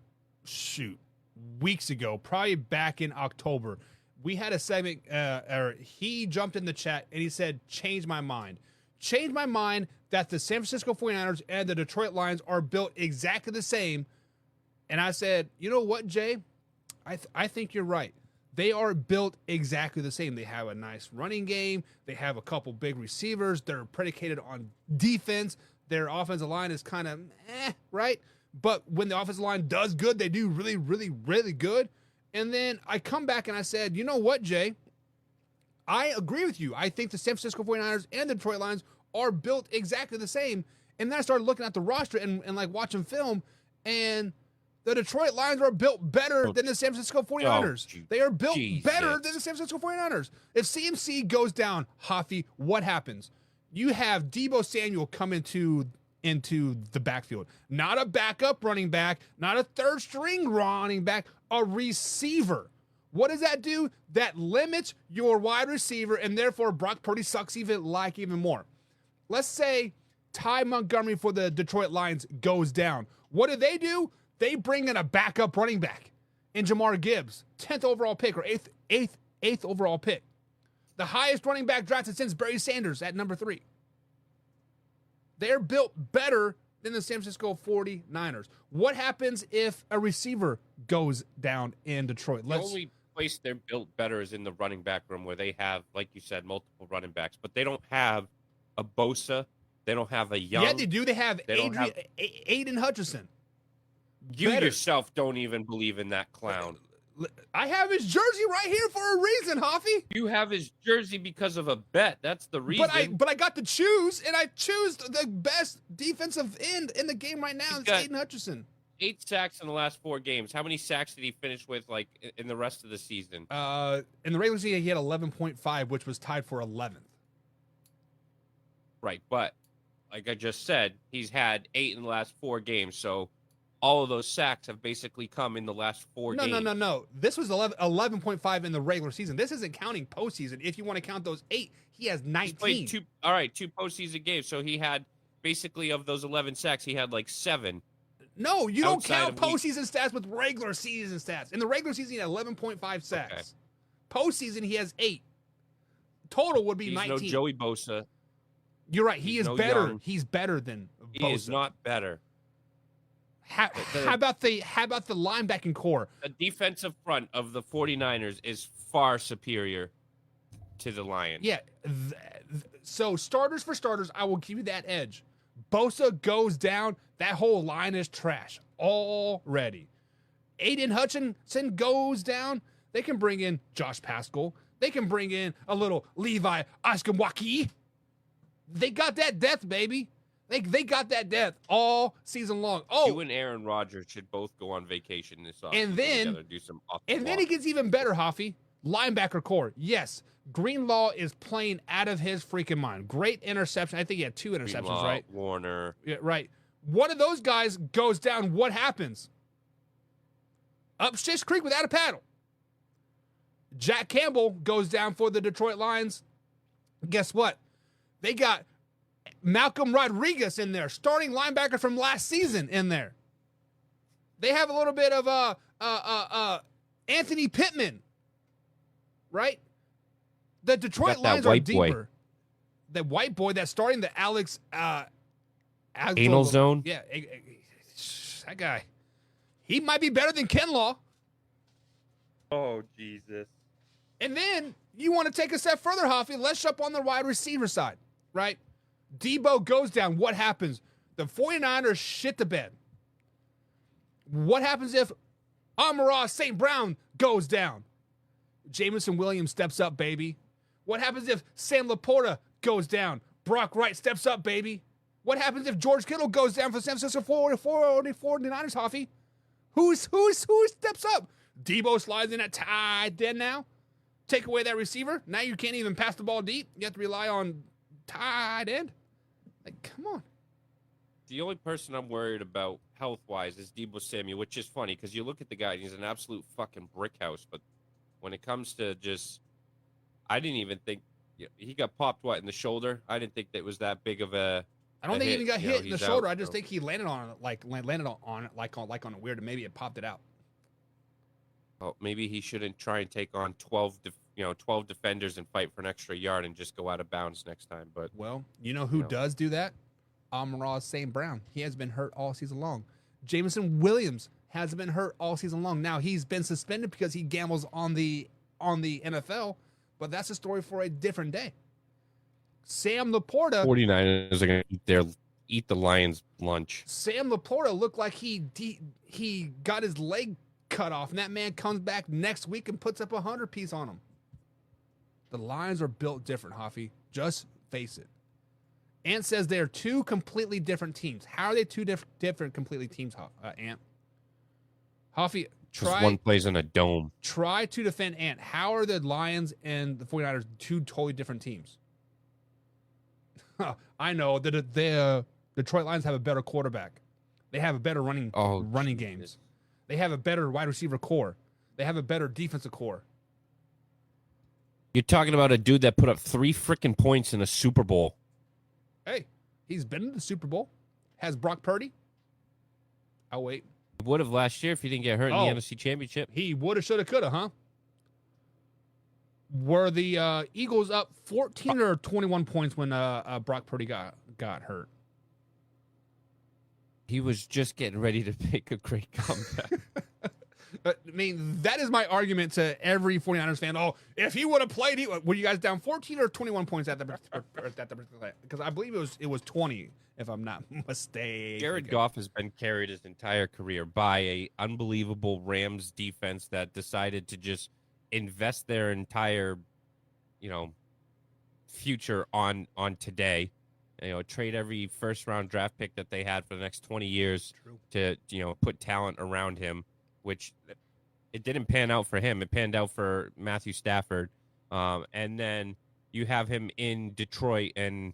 weeks ago, probably back in October. We had a segment, or he jumped in the chat and he said, change my mind. Change my mind that the San Francisco 49ers and the Detroit Lions are built exactly the same. And I said, you know what, Jay? I think you're right. They are built exactly the same. They have a nice running game. They have a couple big receivers. They're predicated on defense. Their offensive line is kind of right? But when the offensive line does good, they do really, really, really good. And then I come back and I said, you know what, Jay? I agree with you. I think the San Francisco 49ers and the Detroit Lions are built exactly the same. And then I started looking at the roster and like watching film, and the Detroit Lions are built better than the San Francisco 49ers. They are built better than the San Francisco 49ers. If CMC goes down, Hoffy, what happens? You have Deebo Samuel come into the backfield. Not a backup running back, not a third string running back, a receiver. What does that do? That limits your wide receiver, and therefore Brock Purdy sucks even more. Let's say Ty Montgomery for the Detroit Lions goes down. What do? They bring in a backup running back in Jamar Gibbs, 10th overall pick or 8th overall pick. The highest running back drafted since Barry Sanders at number 3. They're built better than the San Francisco 49ers. What happens if a receiver goes down in Detroit? The only place they're built better is in the running back room, where they have, like you said, multiple running backs, but they don't have a Bosa. They don't have a Young. Yeah, they do. They have Aiden Hutchinson. You yourself don't even believe in that clown. I have his jersey right here for a reason, Hoffy. You have his jersey because of a bet. That's the reason. But I got to choose, and I choose the best defensive end in the game right now. It's Aiden Hutchinson. 8 sacks in the last 4 games. How many sacks did he finish with, like, in the rest of the season? In the regular season, he had 11.5, which was tied for 11th. Right, but like I just said, he's had 8 in the last 4 games, so all of those sacks have basically come in the last 4 games. No. This was 11.5 in the regular season. This isn't counting postseason. If you want to count those 8, he has 19. He's played 2 postseason games, so he had, basically, of those 11 sacks, he had like 7. No, you don't count postseason stats with regular season stats. In the regular season, he had 11.5 sacks. Okay. Postseason, he has 8. Total would be 19. He's no Joey Bosa. You're right. He is better. Young. He's better than Bosa. He is not better. How about the linebacking core? The defensive front of the 49ers is far superior to the Lions. Yeah. So starters for starters, I will give you that edge. Bosa goes down, that whole line is trash already. Aiden Hutchinson goes down, they can bring in Josh Pascal. They can bring in a little Levi Oskimwaki. They got that depth, baby. They got that depth all season long. Oh, you and Aaron Rodgers should both go on vacation this offseason. And then he gets even better, Hoffy. Linebacker core. Yes, Greenlaw is playing out of his freaking mind. Great interception. I think he had 2 interceptions, Greenlaw, right? Warner. Yeah, right. One of those guys goes down. What happens? Up Schitt's Creek without a paddle. Jack Campbell goes down for the Detroit Lions. Guess what? They got Malcolm Rodriguez in there, starting linebacker from last season in there. They have a little bit of Anthony Pittman, right? The Detroit Lions are deeper. That white boy that's starting the Alex Anal Zone. Yeah, that guy. He might be better than Kinlaw. Oh, Jesus. And then you want to take a step further, Hoffy. Let's jump on the wide receiver side, right? Deebo goes down. What happens? The 49ers shit the bed. What happens if Amon-Ra St. Brown goes down? Jameson Williams steps up, baby. What happens if Sam Laporta goes down? Brock Wright steps up, baby. What happens if George Kittle goes down for the San Francisco 49ers, Hoffy? Who steps up? Deebo slides in at tight end now. Take away that receiver. Now you can't even pass the ball deep. You have to rely on tight end. Like, come on. The only person I'm worried about health-wise as Deebo Samuel, which is funny because you look at the guy, he's an absolute fucking brick house. But when it comes to just, I didn't even think he got popped in the shoulder. I didn't think that was that big of a. I don't think he even got hit in the he's shoulder. out, I just think he landed on it like on a weird, and maybe it popped it out. Oh, maybe he shouldn't try and take on 12 defenders and fight for an extra yard and just go out of bounds next time. But well, you know who does do that? Amon-Ra St. Brown. He has been hurt all season long. Jameson Williams has been hurt all season long. Now he's been suspended because he gambles on the NFL, but that's a story for a different day. Sam Laporta. 49ers are going to eat the Lions' lunch. Sam Laporta looked like he got his leg cut off, and that man comes back next week and puts up 100-piece on him. The Lions are built different, Hoffy. Just face it. Ant says they're two completely different teams. How are they two different completely teams, Ant? Hoffy, Just one plays in a dome. Try to defend Ant. How are the Lions and the 49ers two totally different teams? I know. The Detroit Lions have a better quarterback. They have a better running games. They have a better wide receiver core. They have a better defensive core. You're talking about a dude that put up 3 freaking points in a Super Bowl. Hey, he's been in the Super Bowl. Has Brock Purdy? Oh, wait. Would have last year if he didn't get hurt in the NFC Championship. He woulda, shoulda, coulda, huh? Were the Eagles up 14 or 21 points when Brock Purdy got hurt? He was just getting ready to make a great comeback. I mean, that is my argument to every 49ers fan. Oh, if he would have played, were you guys down 14 or 21 points at the because I believe it was 20, if I'm not mistaken. Jared Goff has been carried his entire career by a unbelievable Rams defense that decided to just invest their entire, future on today. Trade every first-round draft pick that they had for the next 20 years to, put talent around him, which it didn't pan out for him. It panned out for Matthew Stafford. And then you have him in Detroit, and,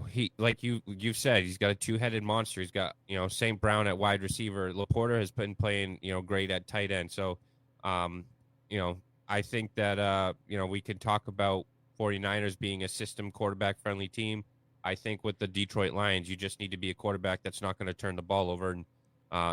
he, like you've said, he's got a two-headed monster. He's got, St. Brown at wide receiver. Laporta has been playing, great at tight end. So, I think that, we could talk about 49ers being a system quarterback friendly team. I think with the Detroit Lions, you just need to be a quarterback that's not going to turn the ball over. And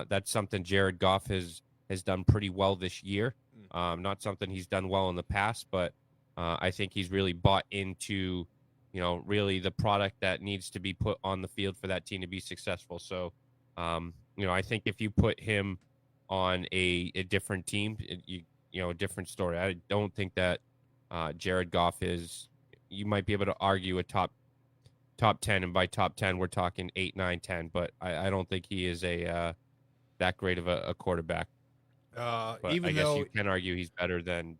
that's something Jared Goff has done pretty well this year. Not something he's done well in the past, but I think he's really bought into, really the product that needs to be put on the field for that team to be successful. So, I think if you put him on a different team, a different story. I don't think that Jared Goff is, you might be able to argue a top 10, and by top 10 we're talking 8, 9, 10, but I don't think he is a that great of a quarterback. But even I guess though you can argue he's better than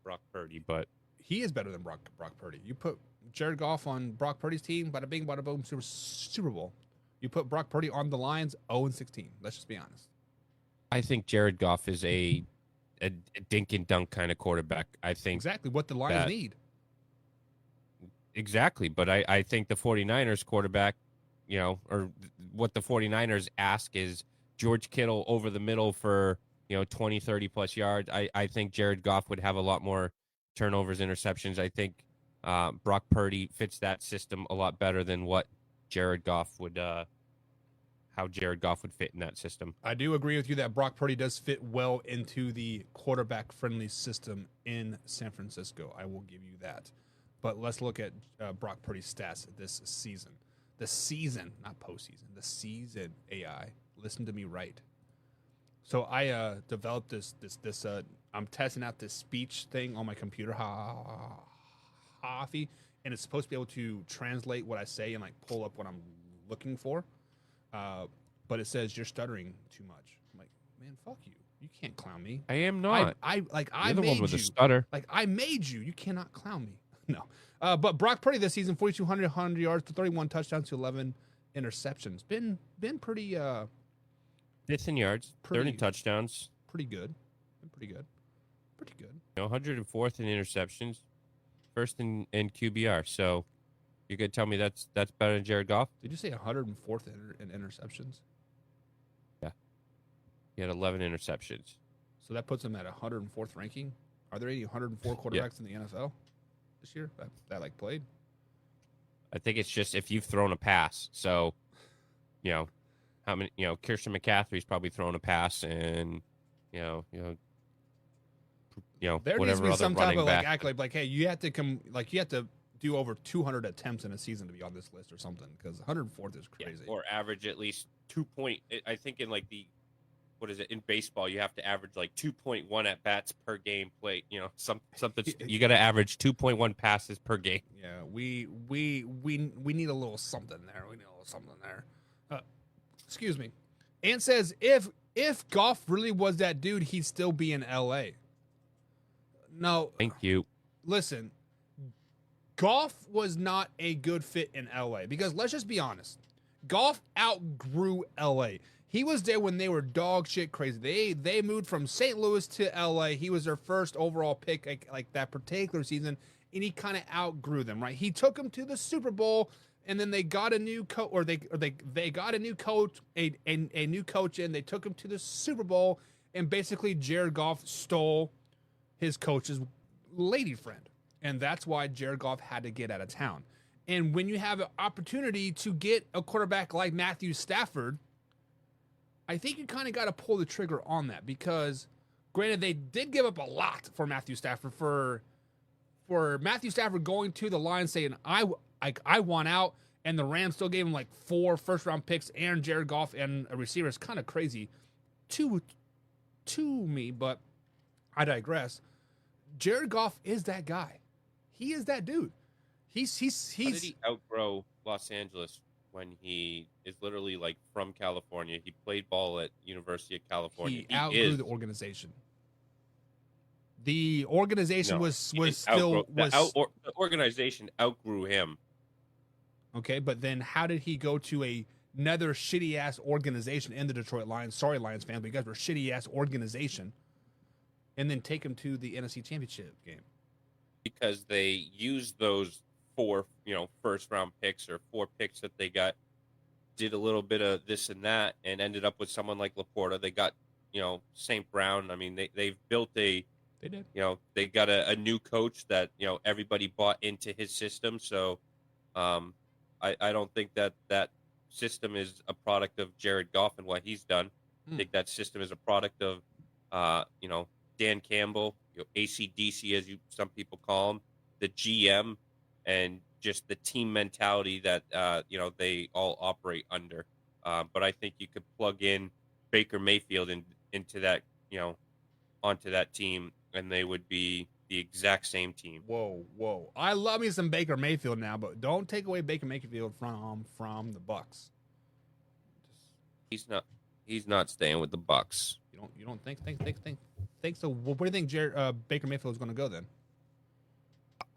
Brock Purdy, but he is better than Brock Purdy. You put Jared Goff on Brock Purdy's team, bada bing, bada boom, Super Bowl. You put Brock Purdy on the Lions, 0-16. Let's just be honest. I think Jared Goff is a dink and dunk kind of quarterback. I think exactly what the Lions need. Exactly. But I think the 49ers quarterback, or what the 49ers ask is George Kittle over the middle for, 20, 30 plus yards. I think Jared Goff would have a lot more turnovers, interceptions. I think Brock Purdy fits that system a lot better than what Jared Goff would, how Jared Goff would fit in that system. I do agree with you that Brock Purdy does fit well into the quarterback-friendly system in San Francisco. I will give you that. But let's look at Brock Purdy's stats this season. The season, not postseason. The season, AI. Listen to me right. So I developed this. I'm testing out this speech thing on my computer, Hoffy, and it's supposed to be able to translate what I say and pull up what I'm looking for. But it says you're stuttering too much. I'm like, man, fuck you. You can't clown me. I am not. I You're the made one with you. the stutter. I made you. You cannot clown me. No. But Brock Purdy this season, 4,200 yards to 31 touchdowns to 11 interceptions. Been pretty. 5th in yards, 3rd in touchdowns. Pretty good. Been pretty good. Pretty good. 104th in interceptions, 1st in QBR. So you could tell me that's better than Jared Goff? Did you say 104th in interceptions? He had 11 interceptions. So that puts him at 104th ranking. Are there any 104 quarterbacks in the NFL this year that like played? I think it's just if you've thrown a pass. So, how many? Christian McCaffrey's probably thrown a pass, and There whatever needs to be other some type running of back. like, hey, you have to do over 200 attempts in a season to be on this list or something, because 104th is crazy. Or average at least 2 point. I think in like what is it in baseball? You have to average like 2.1 at bats per game played. Something you got to average 2.1 passes per game. Yeah, we need a little something there. We need a little something there. Excuse me. Ant says if Goff really was that dude, he'd still be in L.A. No, Thank you. listen. Goff was not a good fit in L.A. because let's just be honest. Goff outgrew L.A. He was there when they were dog shit crazy. They moved from St. Louis to L.A. He was their first overall pick like that particular season, and he kind of outgrew them, right? He took them to the Super Bowl, and then they got a new coach, or they got a new coach, a new coach, and they took him to the Super Bowl, and basically Jared Goff stole his coach's lady friend, and that's why Jared Goff had to get out of town. And when you have an opportunity to get a quarterback like Matthew Stafford, I think you kind of got to pull the trigger on that, because granted, they did give up a lot for Matthew Stafford. For Matthew Stafford going to the Lions saying, I want out, and the Rams still gave him like 4 first-round picks and Jared Goff and a receiver. It's kind of crazy to me, but I digress. Jared Goff is that guy. He is that dude. He's How did he outgrow Los Angeles when he is literally like from California? He played ball at University of California. He outgrew the organization. The organization the organization outgrew him. Okay, but then how did he go to another shitty ass organization in the Detroit Lions? Sorry, Lions fans, but you guys were a shitty ass organization, and then take him to the NFC Championship game? Because they used those 4, first round picks or 4 picks that they got, did a little bit of this and that, and ended up with someone like Laporta. They got, St. Brown. I mean, they've built They did. They got a new coach that, everybody bought into his system. So I don't think that system is a product of Jared Goff and what he's done. I think that system is a product of, Dan Campbell, AC/DC, as some people call him, the GM, and just the team mentality that, they all operate under. But I think you could plug in Baker Mayfield into that, onto that team, and they would be the exact same team. Whoa. I love me some Baker Mayfield now, but don't take away Baker Mayfield from the Bucks. He's not staying with the Bucks. You don't think so? Where do you think Baker Mayfield is going to go then?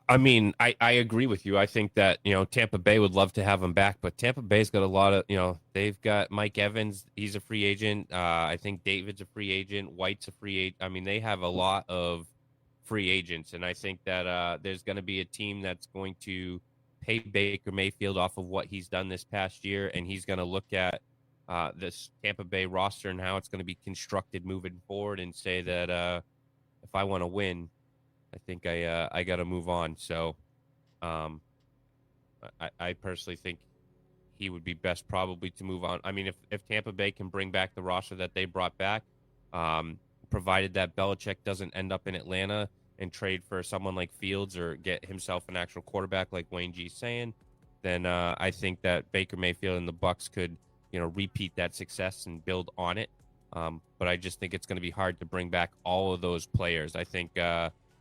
I mean, I agree with you. I think that, Tampa Bay would love to have him back, but Tampa Bay's got a lot of, they've got Mike Evans. He's a free agent. I think David's a free agent. White's a free agent. I mean, they have a lot of free agents, and I think that there's going to be a team that's going to pay Baker Mayfield off of what he's done this past year, and he's going to look at this Tampa Bay roster and how it's going to be constructed moving forward and say that if I want to win, I think I got to move on. So I personally think he would be best probably to move on. I mean, if Tampa Bay can bring back the roster that they brought back, provided that Belichick doesn't end up in Atlanta and trade for someone like Fields or get himself an actual quarterback like Wayne G's saying, then I think that Baker Mayfield and the Bucks could, repeat that success and build on it. But I just think it's going to be hard to bring back all of those players. I think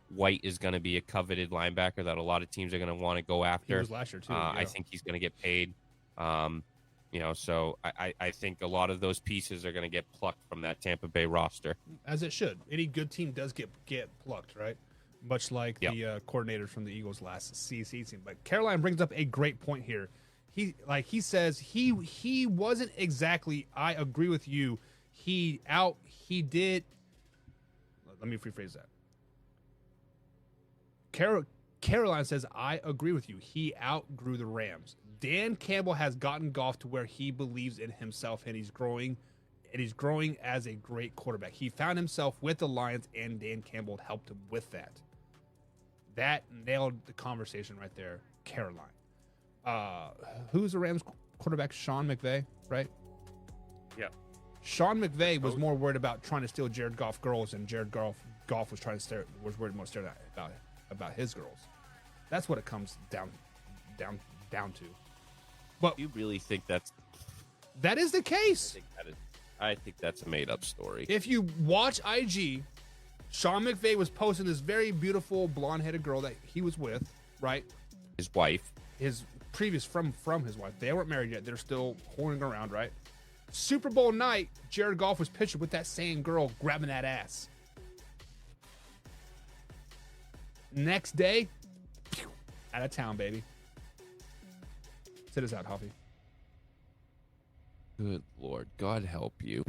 White is going to be a coveted linebacker that a lot of teams are going to want to go after. He was last year too. I think he's going to get paid. So I think a lot of those pieces are going to get plucked from that Tampa Bay roster. As it should. Any good team does get plucked, right? Much like the coordinators from the Eagles last season. But Caroline brings up a great point here. He says he wasn't exactly. I agree with you. He did. Let me rephrase that. Caroline says, I agree with you. He outgrew the Rams. Dan Campbell has gotten Goff to where he believes in himself, and he's growing and he's growing as a great quarterback. He found himself with the Lions, and Dan Campbell helped him with that. That nailed the conversation right there. Caroline. Who's the Rams quarterback? Sean McVay, right? Yeah. Sean McVay was more worried about trying to steal Jared Goff girls, and Jared Goff was worried more about his girls. That's what it comes down to. But Do you really think that is the case. I think that's a made-up story. If you watch IG, Sean McVay was posting this very beautiful blonde-headed girl that he was with, right? His wife. His previous from his wife. They weren't married yet. They're still horning around, right? Super Bowl night, Jared Goff was pictured with that same girl grabbing that ass. Next day, out of town, baby. Sit us out, Hoppy. Good Lord. God help you.